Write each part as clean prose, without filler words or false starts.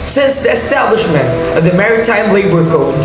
Since the establishment of the Maritime Labor Code,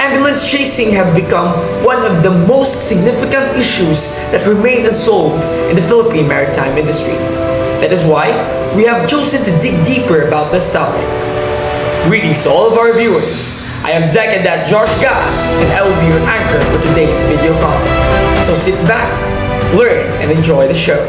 ambulance chasing have become one of the most significant issues that remain unsolved in the Philippine maritime industry. That is why we have chosen to dig deeper about this topic. Greetings to all of our viewers. I am Decadent Josh Gaas, and I will be your anchor for today's video content. So sit back, learn, and enjoy the show.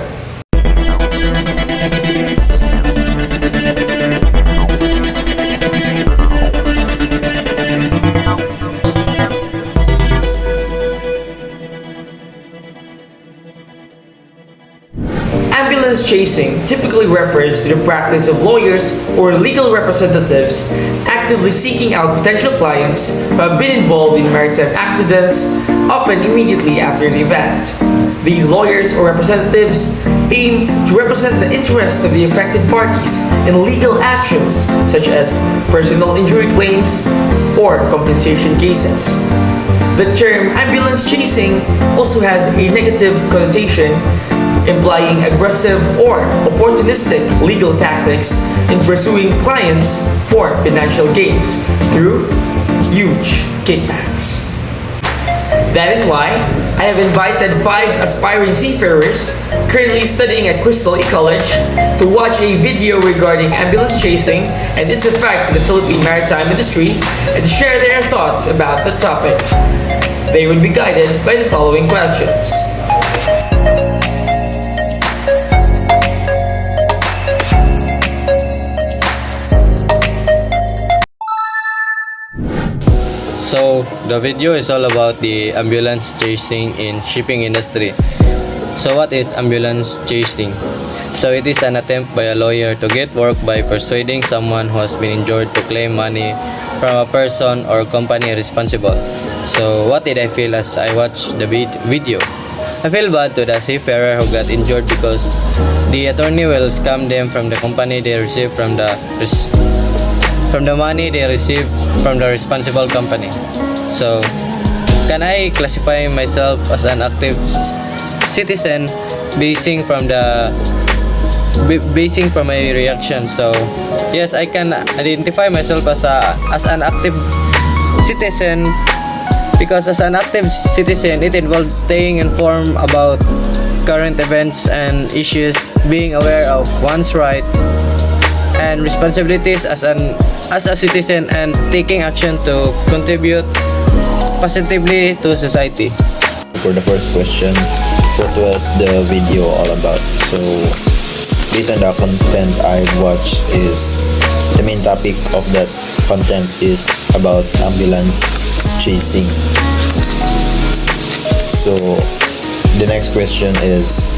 Ambulance chasing typically refers to the practice of lawyers or legal representatives actively seeking out potential clients who have been involved in maritime accidents, often immediately after the event. These lawyers or representatives aim to represent the interests of the affected parties in legal actions such as personal injury claims or compensation cases. The term ambulance chasing also has a negative connotation, implying aggressive or opportunistic legal tactics in pursuing clients for financial gains through huge kickbacks. That is why I have invited 5 aspiring seafarers currently studying at Crystal College to watch a video regarding ambulance chasing and its effect to the Philippine maritime industry and to share their thoughts about the topic. They will be guided by the following questions. So the video is all about the ambulance chasing in shipping industry. So what is ambulance chasing? So it is an attempt by a lawyer to get work by persuading someone who has been injured to claim money from a person or company responsible. So what did I feel as I watched the video? I feel bad to the seafarer who got injured because the attorney will scam them from the company they receive from the money they receive from the responsible company. So, can I classify myself as an active citizen basing from my reaction? So, yes, I can identify myself as an active citizen because as an active citizen, it involves staying informed about current events and issues, being aware of one's rights and responsibilities as a citizen, and taking action to contribute positively to society. For the first question, what was the video all about? So based on the content I watched, is the main topic of that content is about ambulance chasing. So the next question is,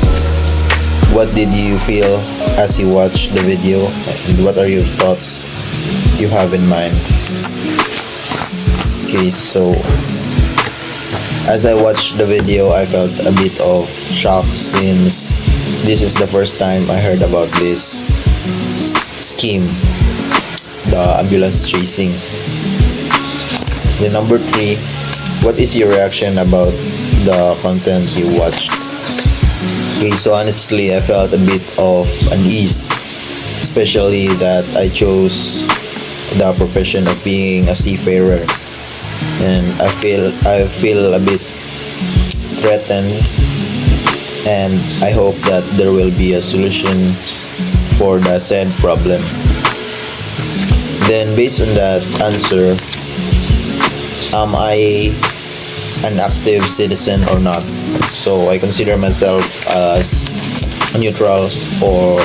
what did you feel as you watched the video, and what are your thoughts you have in mind? Okay, so as I watched the video, I felt a bit of shock since this is the first time I heard about this scheme, the ambulance chasing. The number 3, what is your reaction about the content you watched? Okay, so honestly, I felt a bit of unease, especially that I chose the profession of being a seafarer, and I feel a bit threatened, and I hope that there will be a solution for the said problem. Then based on that answer, am I an active citizen or not? So I consider myself as neutral, or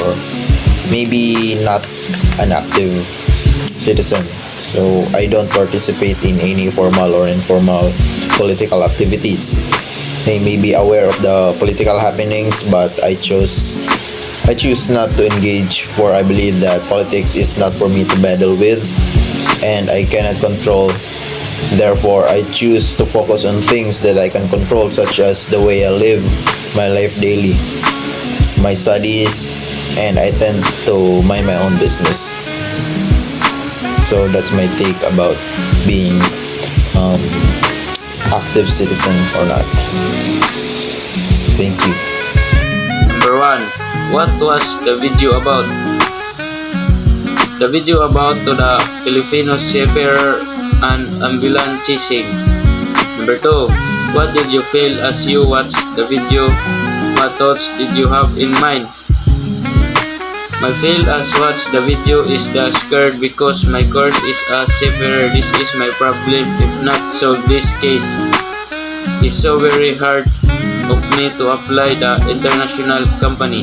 maybe not an active citizen. So I don't participate in any formal or informal political activities. I may be aware of the political happenings, but I choose not to engage, for I believe that politics is not for me to battle with, and I cannot control. Therefore, I choose to focus on things that I can control, such as the way I live my life daily, my studies, and I tend to mind my own business. So that's my take about being active citizen or not. Thank you. Number 1, what was the video about? the video about to the Filipino seafarer and ambulance chasing. Number 2. What did you feel as you watched the video? What thoughts did you have in mind? My feel as watch the video is the scared because my course is a seafarer. This is my problem. If not solve this case, it's so very hard of me to apply the international company.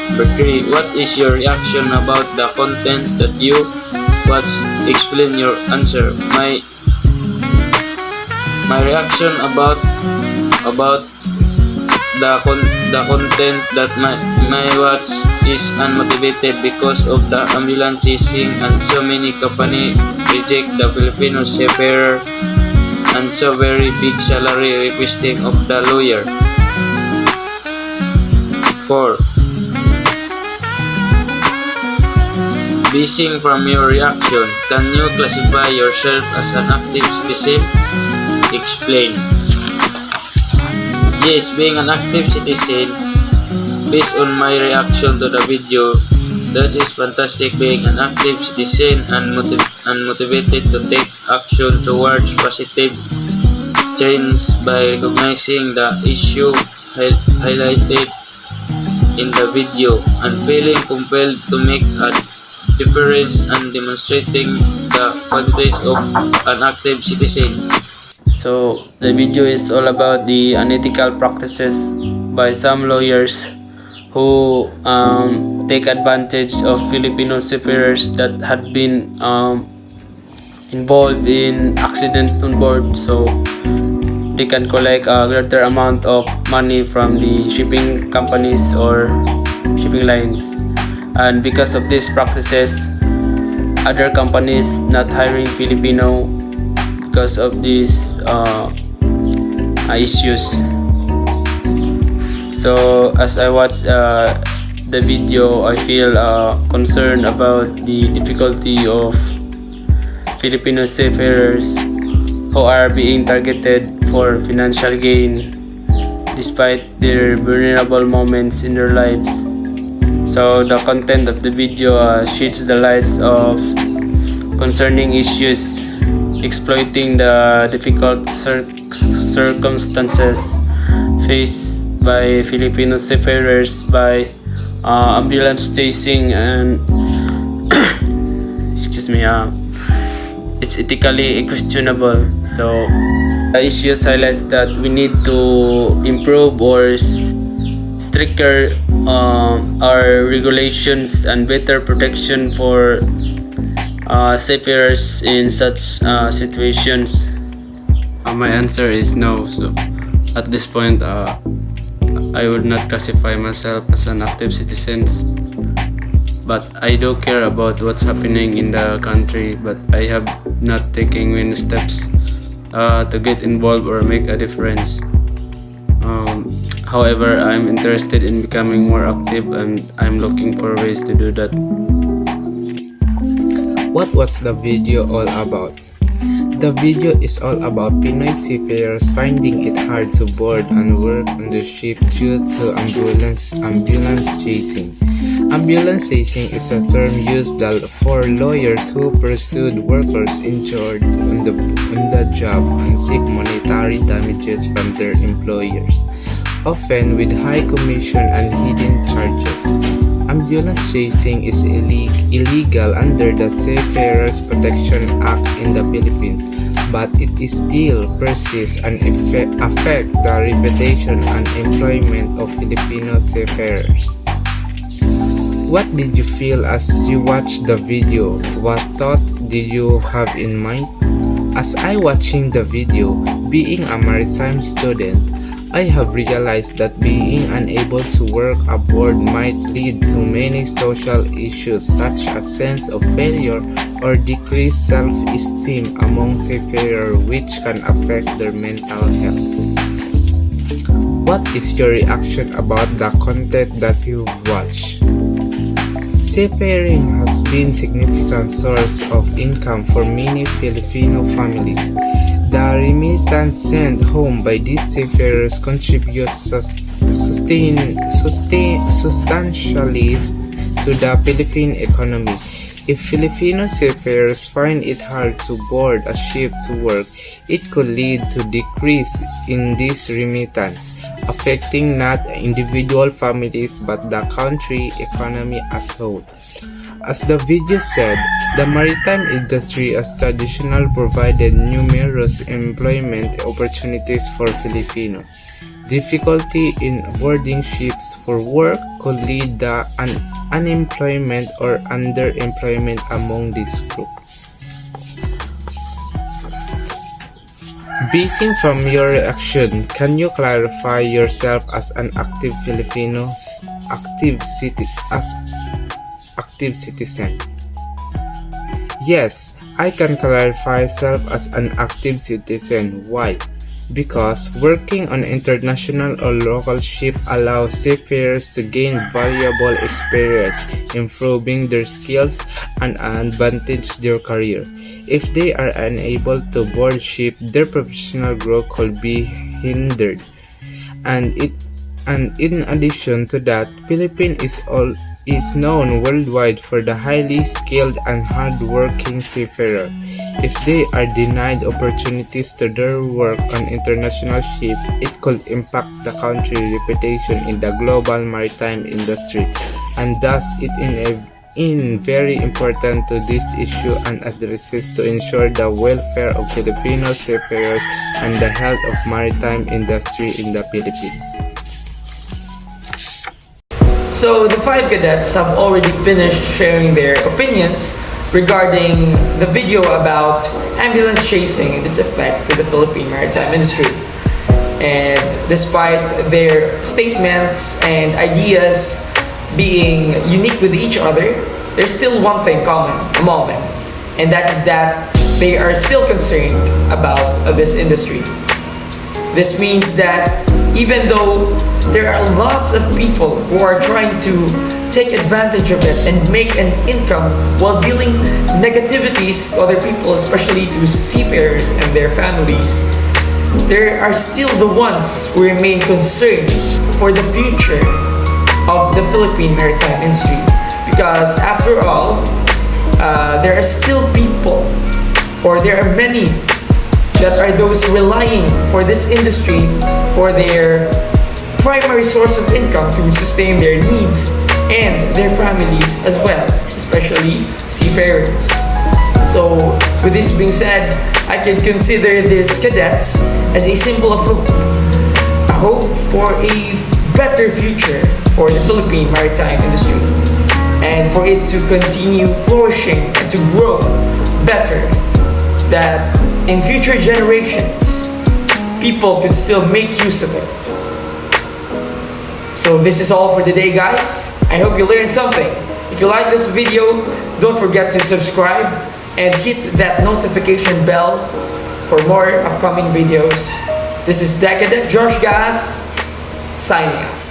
Number 3. What is your reaction about the content that you watch? Explain your answer. My reaction about the content that my watch is unmotivated because of the ambulance chasing and so many company reject the Filipino seafarer and so very big salary requesting of the lawyer. 4. Basing from your reaction, can you classify yourself as an active citizen? Explain. Yes, being an active citizen, based on my reaction to the video, that is fantastic. Being an active citizen and motivated to take action towards positive change by recognizing the issue highlighted in the video and feeling compelled to make a difference and demonstrating the qualities of an active citizen. So the video is all about the unethical practices by some lawyers who take advantage of Filipino seafarers that had been involved in accident on board, so they can collect a greater amount of money from the shipping companies or shipping lines. And because of these practices, other companies not hiring Filipino because of these issues. So as I watch the video, I feel concerned about the difficulty of Filipino seafarers who are being targeted for financial gain despite their vulnerable moments in their lives. So the content of the video sheds the lights of concerning issues exploiting the difficult circumstances faced by Filipino seafarers by ambulance chasing, and excuse me, it's ethically questionable. So the issues highlights that we need to improve or stricter our regulations and better protection for seafarers in such situations. My answer is no. So at this point, I would not classify myself as an active citizen, but I do care about what's happening in the country, but I have not taken any steps to get involved or make a difference. However, I'm interested in becoming more active and I'm looking for ways to do that. What was the video all about? The video is all about Pinoy seafarers finding it hard to board and work on the ship due to ambulance chasing. Ambulance chasing is a term used for lawyers who pursued workers injured on the job and seek monetary damages from their employers, often with high commission and hidden charges. Ambulance chasing is illegal under the Seafarers Protection Act in the Philippines, but it still persists and affects the reputation and employment of Filipino seafarers. What did you feel as you watched the video? What thought did you have in mind? As I watching the video, being a maritime student, I have realized that being unable to work aboard might lead to many social issues such as sense of failure or decreased self-esteem among seafarers, which can affect their mental health. What is your reaction about the content that you've watched? Seafaring has been a significant source of income for many Filipino families. The remittance sent home by these seafarers contributes substantially to the Philippine economy. If Filipino seafarers find it hard to board a ship to work, it could lead to decrease in this remittance, affecting not individual families but the country economy as a whole. As the video said, the maritime industry has traditionally provided numerous employment opportunities for Filipinos. Difficulty in boarding ships for work could lead to unemployment or underemployment among this group. Basing from your reaction, can you clarify yourself as an active citizen? Yes, I can clarify myself as an active citizen. Why? Because working on international or local ship allows seafarers to gain valuable experience, improving their skills and advantage their career. If they are unable to board ship, their professional growth could be hindered. And in addition to that, Philippines is known worldwide for the highly skilled and hard-working seafarer. If they are denied opportunities to their work on international ships, it could impact the country's reputation in the global maritime industry, and thus it is very important to this issue and addresses to ensure the welfare of Filipino seafarers and the health of maritime industry in the Philippines. So the 5 cadets have already finished sharing their opinions regarding the video about ambulance chasing and its effect to the Philippine maritime industry. And despite their statements and ideas being unique with each other, there's still one thing common among them, and that is that they are still concerned about this industry. This means that even though there are lots of people who are trying to take advantage of it and make an income while dealing negativities to other people, especially to seafarers and their families, there are still the ones who remain concerned for the future of the Philippine maritime industry. Because after all, there are still people, or there are many that are those relying for this industry for their primary source of income to sustain their needs and their families as well, especially seafarers. So with this being said, I can consider these cadets as a symbol of hope. A hope for a better future for the Philippine maritime industry, and for it to continue flourishing and to grow better, that in future generations people could still make use of it. So this is all for today, guys. I hope you learned something. If you like this video, don't forget to subscribe and hit that notification bell for more upcoming videos. This is Decadent Josh Gaas signing out.